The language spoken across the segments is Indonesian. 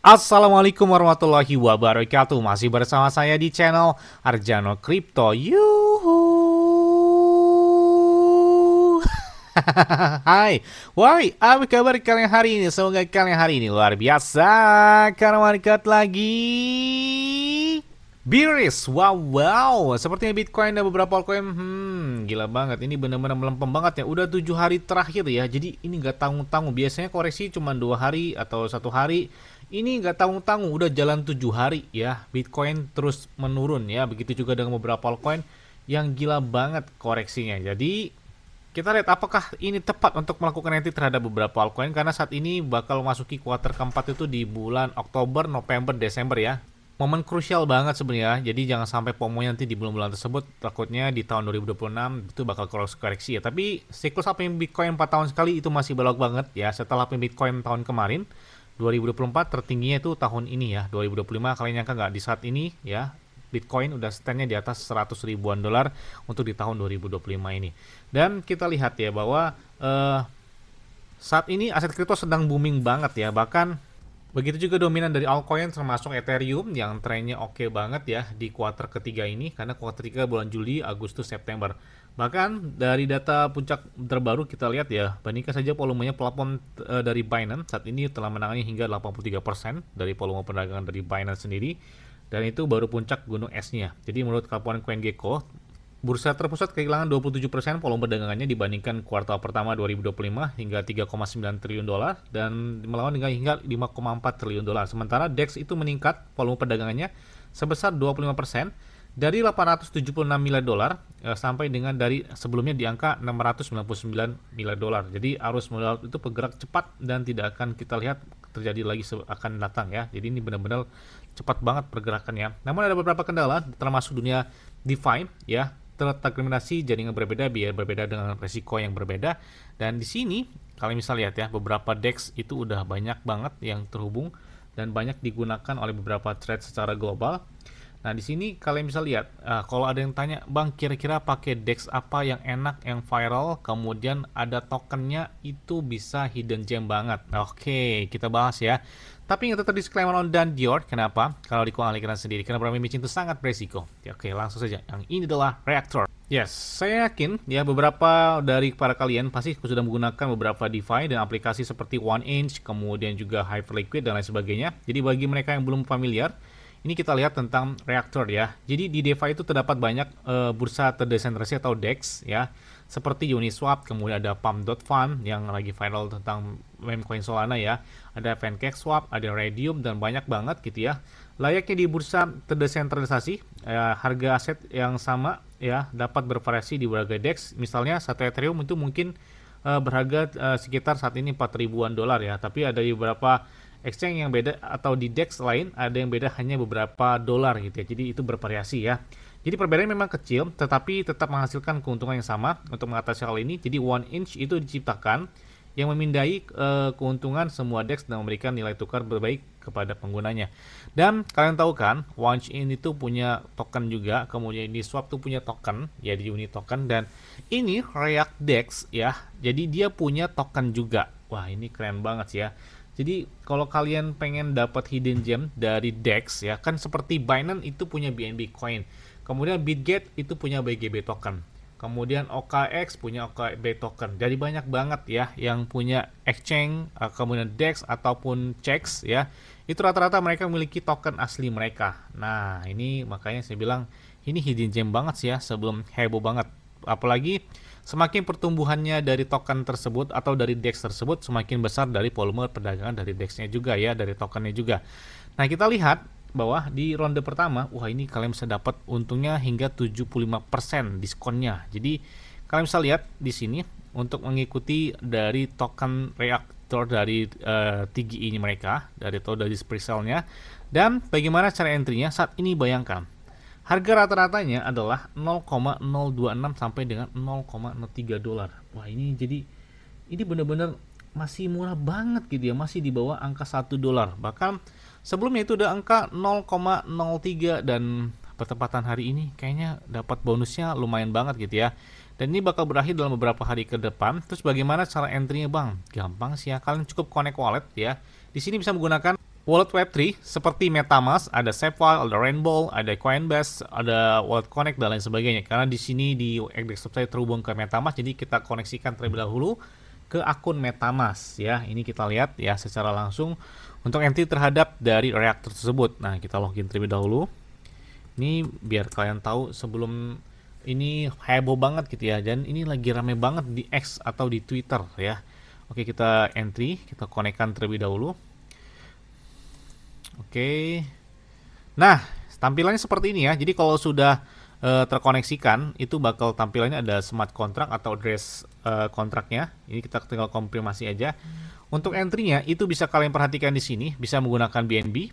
Assalamualaikum warahmatullahi wabarakatuh. Masih bersama saya di channel Arjano Crypto. Yuhu. Hai, woi, apa kabar kalian hari ini? Semoga kalian hari ini luar biasa karena market lagi bearish. Wow, sepertinya Bitcoin dan beberapa altcoin, gila banget. Ini benar-benar melempem banget ya. Udah 7 hari terakhir ya. Jadi ini nggak tanggung-tanggung. Biasanya koreksi cuma 2 hari atau 1 hari. Ini nggak tanggung-tanggung, udah jalan 7 hari ya. Bitcoin terus menurun ya. Begitu juga dengan beberapa altcoin yang gila banget koreksinya. Jadi kita lihat apakah ini tepat untuk melakukan entry terhadap beberapa altcoin, karena saat ini bakal masuki kuartal keempat itu di bulan Oktober, November, Desember ya. Momen krusial banget sebenarnya. Jadi jangan sampai FOMO nanti di bulan-bulan tersebut. Takutnya di tahun 2026 itu bakal koreksi ya. Tapi siklus uptrend Bitcoin 4 tahun sekali itu masih belok banget ya. Setelah uptrend Bitcoin tahun kemarin 2024 tertingginya itu tahun ini ya, 2025. Kalian nyangka nggak di saat ini ya Bitcoin udah standnya di atas 100 ribuan dolar untuk di tahun 2025 ini. Dan kita lihat ya bahwa saat ini aset kripto sedang booming banget ya. Bahkan begitu juga dominan dari altcoin termasuk Ethereum yang trennya oke banget ya di kuartal ketiga ini, karena kuartal ketiga bulan Juli, Agustus, September. Bahkan dari data puncak terbaru kita lihat ya, bandingkan saja volumenya plafon dari Binance saat ini telah menangani hingga 83% dari volume perdagangan dari Binance sendiri, dan itu baru puncak gunung esnya. Jadi menurut laporan CoinGecko, bursa terpusat kehilangan 27% volume perdagangannya dibandingkan kuartal pertama 2025 hingga 3,9 triliun dolar dan melawan dengan hingga 5,4 triliun dolar. Sementara DEX itu meningkat volume perdagangannya sebesar 25% dari 876 miliar dolar sampai dengan dari sebelumnya di angka 699 miliar dolar. Jadi arus modal itu bergerak cepat dan tidak akan kita lihat terjadi lagi akan datang ya. Jadi ini benar-benar cepat banget pergerakannya. Namun ada beberapa kendala termasuk dunia DeFi ya, teragmentasi jaringan berbeda, biaya berbeda dengan resiko yang berbeda. Dan di sini kalian bisa lihat ya, beberapa DEX itu udah banyak banget yang terhubung dan banyak digunakan oleh beberapa trade secara global. Nah di sini kalian bisa lihat, kalau ada yang tanya, bang kira-kira pakai DEX apa yang enak, yang viral, kemudian ada tokennya itu bisa hidden gem banget. Oke, kita bahas ya. Tapi yang tetap disclaimer on dan Dior. Kenapa? Kalau dikualikan sendiri, karena bermain micin itu sangat beresiko. Ya, oke, langsung saja. Yang ini adalah Reactor. Yes, saya yakin ya beberapa dari para kalian pasti sudah menggunakan beberapa DeFi dan aplikasi seperti 1inch, kemudian juga Hyperliquid dan lain sebagainya. Jadi bagi mereka yang belum familiar, ini kita lihat tentang Reactor ya. Jadi di DeFi itu terdapat banyak bursa terdesentralisasi atau DEX ya. Seperti Uniswap, kemudian ada Pump.fun yang lagi viral tentang meme coin Solana ya. Ada PancakeSwap, ada Raydium dan banyak banget gitu ya. Layaknya di bursa terdesentralisasi, harga aset yang sama ya dapat bervariasi di berbagai DEX. Misalnya satu Ethereum itu mungkin berharga sekitar saat ini 4 ribuan dolar ya. Tapi ada di beberapa exchange yang beda atau di DEX lain ada yang beda hanya beberapa dolar gitu ya. Jadi itu bervariasi ya. Jadi perbedaan memang kecil tetapi tetap menghasilkan keuntungan yang sama. Untuk mengatasi hal ini, jadi 1inch itu diciptakan yang memindai keuntungan semua DEX dan memberikan nilai tukar terbaik kepada penggunanya. Dan kalian tahu kan, 1inch itu punya token juga, kemudian di Swap tuh punya token ya, di unit token, dan ini React DEX ya. Jadi dia punya token juga. Wah, ini keren banget sih ya. Jadi kalau kalian pengen dapat hidden gem dari DEX ya, kan seperti Binance itu punya BNB coin. Kemudian Bitget itu punya BGB token. Kemudian OKX punya OKB token. Jadi banyak banget ya yang punya exchange, kemudian DEX ataupun CEX ya. Itu rata-rata mereka memiliki token asli mereka. Nah, ini makanya saya bilang ini hidden gem banget sih ya, sebelum heboh banget. Apalagi semakin pertumbuhannya dari token tersebut atau dari DEX tersebut, semakin besar dari volume perdagangan dari DEX-nya juga ya, dari tokennya juga. Nah, kita lihat bahwa di ronde pertama, wah ini kalian bisa dapat untungnya hingga 75% diskonnya. Jadi kalian bisa lihat di sini untuk mengikuti dari token Reactor dari TGI ini mereka, dari pre-sale-nya. Dan bagaimana cara entry-nya saat ini, bayangkan. Harga rata-ratanya adalah 0,026 sampai dengan 0,03 dolar. Wah ini jadi ini benar-benar masih murah banget gitu ya, masih di bawah angka 1 dolar. Bahkan sebelumnya itu udah angka 0,03 dan pertempatan hari ini kayaknya dapat bonusnya lumayan banget gitu ya. Dan ini bakal berakhir dalam beberapa hari ke depan. Terus bagaimana cara entry-nya bang? Gampang sih ya, kalian cukup connect wallet ya. Di sini bisa menggunakan Wallet Web3 seperti MetaMask, ada SafeFile, ada Rainbow, ada Coinbase, ada Wallet Connect dan lain sebagainya. Karena di sini di desktop saya terhubung ke MetaMask, jadi kita koneksikan terlebih dahulu ke akun MetaMask ya. Ini kita lihat ya secara langsung untuk entry terhadap dari reaktor tersebut. Nah, kita login terlebih dahulu. Ini biar kalian tahu sebelum ini heboh banget gitu ya. Dan ini lagi rame banget di X atau di Twitter ya. Oke, kita entry, kita konekkan terlebih dahulu. Oke. Nah, tampilannya seperti ini ya. Jadi kalau sudah terkoneksikan, itu bakal tampilannya ada smart contract atau address kontraknya. Ini kita tinggal konfirmasi aja. Untuk entry-nya itu bisa kalian perhatikan di sini, bisa menggunakan BNB,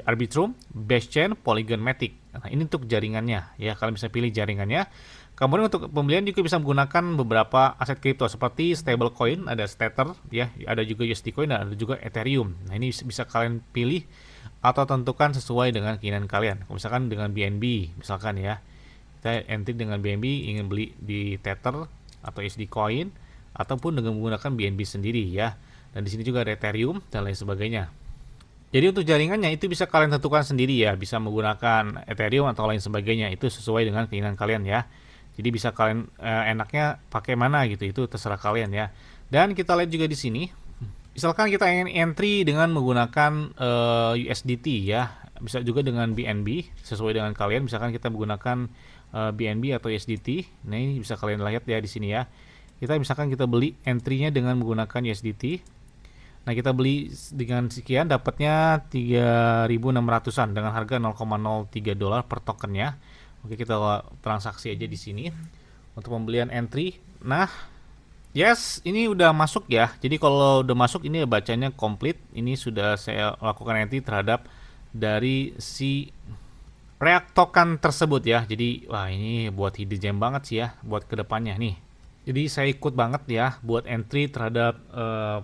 Arbitrum, Bashchain, Polygon Matic. Nah, ini untuk jaringannya ya. Kalian bisa pilih jaringannya. Kemudian untuk pembelian juga bisa menggunakan beberapa aset kripto seperti stablecoin, ada Tether ya, ada juga USD Coin dan ada juga Ethereum. Nah, ini bisa kalian pilih atau tentukan sesuai dengan keinginan kalian. Misalkan dengan BNB, misalkan ya. Kita entry dengan BNB ingin beli di Tether atau USD Coin ataupun dengan menggunakan BNB sendiri ya. Dan di sini juga ada Ethereum dan lain sebagainya. Jadi untuk jaringannya itu bisa kalian tentukan sendiri ya, bisa menggunakan Ethereum atau lain sebagainya. Itu sesuai dengan keinginan kalian ya. Jadi bisa kalian enaknya pakai mana gitu, itu terserah kalian ya. Dan kita lihat juga di sini, misalkan kita ingin entry dengan menggunakan USDT ya, bisa juga dengan BNB sesuai dengan kalian. Misalkan kita menggunakan BNB atau USDT, nah ini bisa kalian lihat ya di sini ya. Kita misalkan kita beli entry-nya dengan menggunakan USDT. Nah, kita beli dengan sekian dapatnya 3.600-an dengan harga 0,03 dolar per tokennya. Oke, kita transaksi aja di sini untuk pembelian entry. Nah, yes, ini udah masuk ya. Jadi kalau udah masuk ini bacanya komplit. Ini sudah saya lakukan entry terhadap dari si React token tersebut ya. Jadi wah, ini buat hidden gem banget sih ya buat kedepannya nih. Jadi saya ikut banget ya buat entry terhadap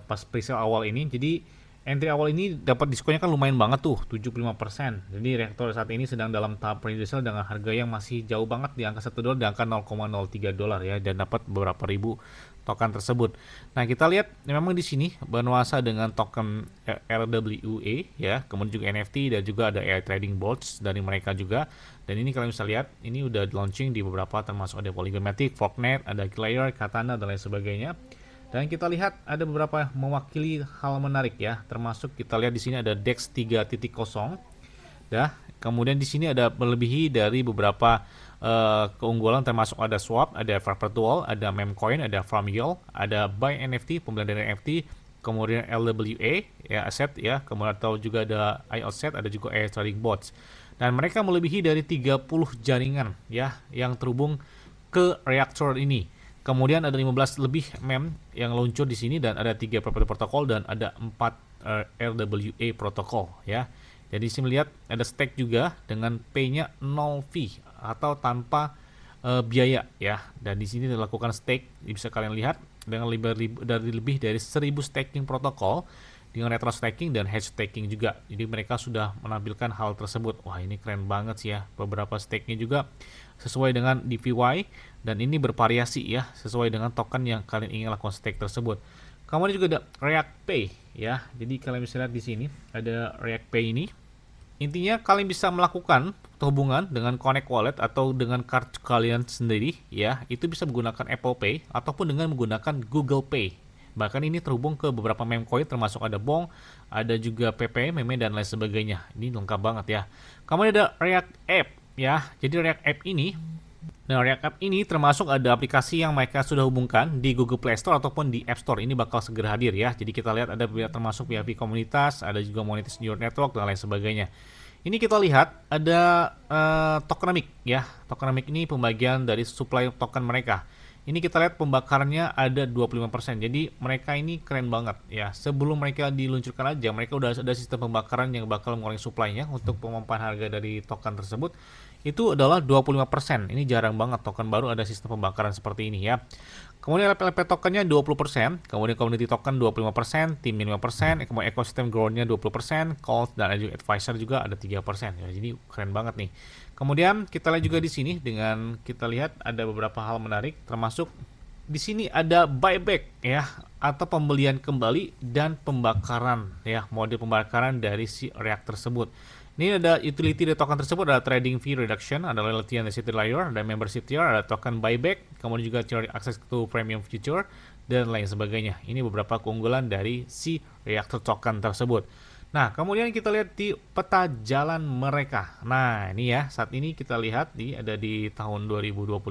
pas presale awal ini. Jadi entry awal ini dapat diskonnya kan lumayan banget tuh, 75%. Jadi reaktor saat ini sedang dalam tahap pre-sale dengan harga yang masih jauh banget di angka 1 dolar, di angka 0,03 dolar ya, dan dapat beberapa ribu token tersebut. Nah, kita lihat memang di sini bernuansa dengan token RWA ya, kemudian juga NFT dan juga ada AI trading bots dari mereka juga. Dan ini kalian bisa lihat, ini udah launching di beberapa termasuk ada Polygon Matic, Forknet, ada Glacier, Katana dan lain sebagainya. Dan kita lihat ada beberapa mewakili hal menarik ya, termasuk kita lihat di sini ada DEX 3.0. Dah, kemudian di sini ada melebihi dari beberapa keunggulan termasuk ada swap, ada Perpetual, ada Memcoin, ada From Yield, ada Buy NFT, pembelian dari NFT, kemudian LWA ya aset ya, kemudian atau juga ada iOSet, ada juga AI trading bots. Dan mereka melebihi dari 30 jaringan ya yang terhubung ke reaktor ini. Kemudian ada 15 lebih mem yang luncur di sini dan ada 3 property protokol dan ada 4 RWA protokol ya. Jadi di sini melihat ada stake juga dengan P-nya 0 fee atau tanpa biaya ya. Dan di sini dilakukan stake, bisa kalian lihat dengan lebih dari 1000 staking protokol dengan retro staking dan hedge staking juga. Jadi mereka sudah menampilkan hal tersebut. Wah, ini keren banget sih ya. Beberapa stake-nya juga sesuai dengan DPY dan ini bervariasi ya sesuai dengan token yang kalian ingin lakukan stake tersebut. Kemudian juga ada React Pay ya. Jadi kalian bisa lihat di sini ada React Pay ini. Intinya kalian bisa melakukan hubungan dengan Connect Wallet atau dengan kartu kalian sendiri ya. Itu bisa menggunakan Apple Pay ataupun dengan menggunakan Google Pay. Bahkan ini terhubung ke beberapa meme coin termasuk ada Bong, ada juga PP, meme dan lain sebagainya. Ini lengkap banget ya. Kemudian ada React App ya. Jadi React App ini, nah React App ini termasuk ada aplikasi yang mereka sudah hubungkan di Google Play Store ataupun di App Store. Ini bakal segera hadir ya. Jadi kita lihat ada termasuk VIP komunitas, ada juga monetis New York Network dan lain sebagainya. Ini kita lihat ada tokenomic ya. Tokenomic ini pembagian dari supply token mereka. Ini kita lihat pembakarannya ada 25%. Jadi mereka ini keren banget ya. Sebelum mereka diluncurkan aja, mereka udah ada sistem pembakaran yang bakal mengurangi supply-nya untuk pemompan harga dari token tersebut. Itu adalah 25%. Ini jarang banget token baru ada sistem pembakaran seperti ini ya. Kemudian LP tokennya 20%, kemudian community token 25%, tim 5%, kemudian ekosistem growth-nya 20%, calls dan juga advisor juga ada 3%. Ya, jadi keren banget nih. Kemudian kita lihat juga di sini dengan kita lihat ada beberapa hal menarik termasuk Di sini ada buyback ya, atau pembelian kembali dan pembakaran ya, mode pembakaran dari si reaktor tersebut. Ini ada utility dari token tersebut, ada trading fee reduction, ada loyalty and city layer, ada membership tier, ada token buyback, kemudian juga theory access to premium future dan lain sebagainya. Ini beberapa keunggulan dari si reaktor token tersebut. Nah, kemudian kita lihat di peta jalan mereka. Nah, ini ya, saat ini kita lihat ada di tahun 2025,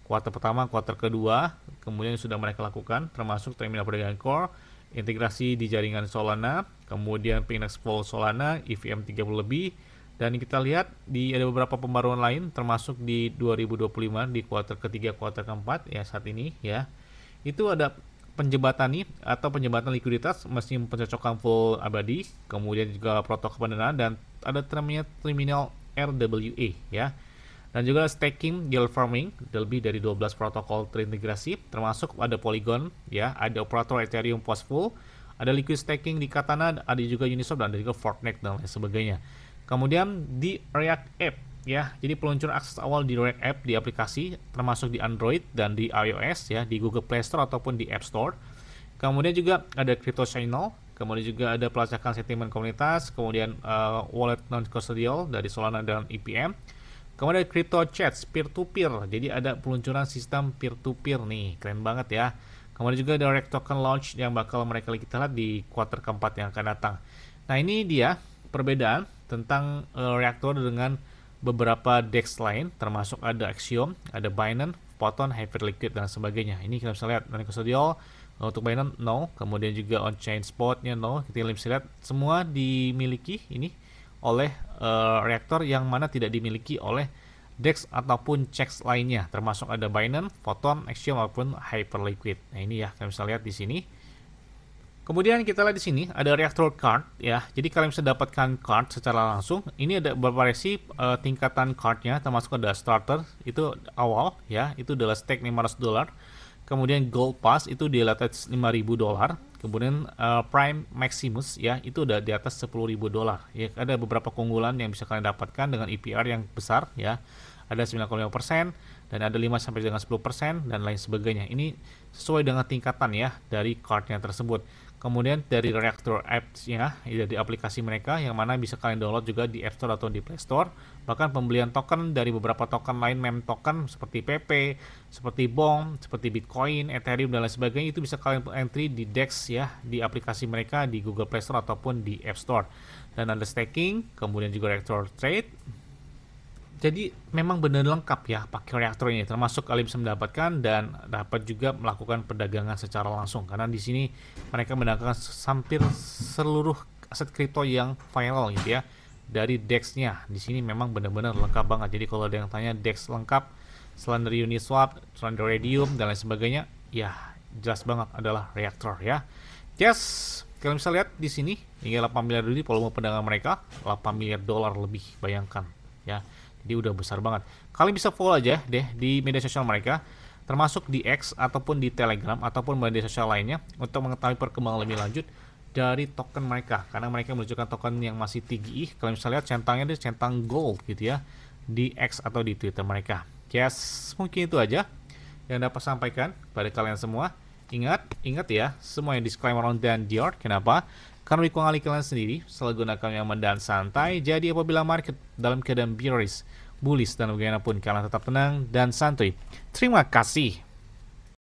kuartal pertama, kuartal kedua, kemudian sudah mereka lakukan, termasuk terminal perdagangan core, integrasi di jaringan Solana, kemudian Phoenix Pool Solana, EVM 30 lebih, dan kita lihat ada beberapa pembaruan lain, termasuk di 2025, di kuartal ketiga, kuartal keempat, ya saat ini, ya. Itu ada penjembatan nih atau penjembatan likuiditas mesin pencocokan full abadi, kemudian juga protokol pendanaan dan ada terminal RWA ya. Dan juga staking yield farming lebih dari 12 protokol terintegrasi termasuk ada Polygon ya, ada operator Ethereum Postful, ada liquid staking di Katana, ada juga Uniswap dan ada juga Fortnite dan lain sebagainya. Kemudian di React App ya, jadi peluncuran akses awal di React App di aplikasi termasuk di Android dan di iOS ya, di Google Play Store ataupun di App Store. Kemudian juga ada Crypto Channel, kemudian juga ada pelacakan sentimen komunitas, kemudian wallet non custodial dari Solana dan EPM. Kemudian ada Crypto Chats peer to peer, jadi ada peluncuran sistem peer to peer nih, keren banget ya. Kemudian juga ada React Token Launch yang bakal mereka kita lihat di kuartal keempat yang akan datang. Nah, ini dia perbedaan tentang Reaktor dengan beberapa DEX lain, termasuk ada Axiom, ada Binance, Photon, Hyperliquid dan sebagainya. Ini kita bisa lihat non custodial untuk Binance no, kemudian juga on chain spotnya no. Kita bisa lihat semua dimiliki ini oleh reaktor yang mana tidak dimiliki oleh DEX ataupun CEX lainnya, termasuk ada Binance, Photon, Axiom maupun Hyperliquid. Nah, ini ya kalian bisa lihat di sini. Kemudian kita lihat di sini ada reaktor card ya. Jadi kalian bisa dapatkan card secara langsung. Ini ada bervariasi tingkatan cardnya, termasuk ada starter itu awal ya, itu adalah stake $500. Kemudian gold pass itu di atas $5.000. Kemudian prime maximus ya, itu udah di atas $10.000 ya. Ada beberapa keunggulan yang bisa kalian dapatkan dengan EPR yang besar ya. Ada 9,5% dan ada 5 sampai dengan 10% dan lain sebagainya. Ini sesuai dengan tingkatan ya dari cardnya tersebut. Kemudian dari Reaktor apps-nya di aplikasi mereka yang mana bisa kalian download juga di App Store atau di Play Store. Bahkan pembelian token dari beberapa token lain, meme token seperti PP, seperti BOM, seperti Bitcoin, Ethereum dan lain sebagainya itu bisa kalian entry di DEX ya, di aplikasi mereka di Google Play Store ataupun di App Store. Dan ada staking, kemudian juga Reaktor Trade. Jadi memang benar lengkap ya pakai reaktor ini, termasuk kalian bisa mendapatkan dan dapat juga melakukan perdagangan secara langsung karena di sini mereka mendapatkan hampir seluruh aset kripto yang viral gitu ya dari DEX-nya. Di sini memang benar-benar lengkap banget. Jadi kalau ada yang tanya DEX lengkap selain dari Uniswap, selain dari Radium dan lain sebagainya, ya jelas banget adalah reaktor ya. Yes, kalian bisa lihat di sini hingga 8 miliar lebih volume perdagangan mereka, 8 miliar dolar lebih, bayangkan ya. Jadi udah besar banget. Kalian bisa follow aja deh di media sosial mereka, termasuk di X ataupun di Telegram ataupun media sosial lainnya untuk mengetahui perkembangan lebih lanjut dari token mereka. Karena mereka menunjukkan token yang masih tinggi. Kalian bisa lihat centangnya itu centang gold gitu ya di X atau di Twitter mereka. Yes, mungkin itu aja yang dapat sampaikan pada kalian semua. Ingat ya, semua yang disclaimer on dan Dior. Kenapa? Karena di kalian sendiri selalu gunakan yang aman dan santai. Jadi apabila market dalam keadaan bearish, bullish dan bagaimanapun kalian tetap tenang dan santuy. Terima kasih.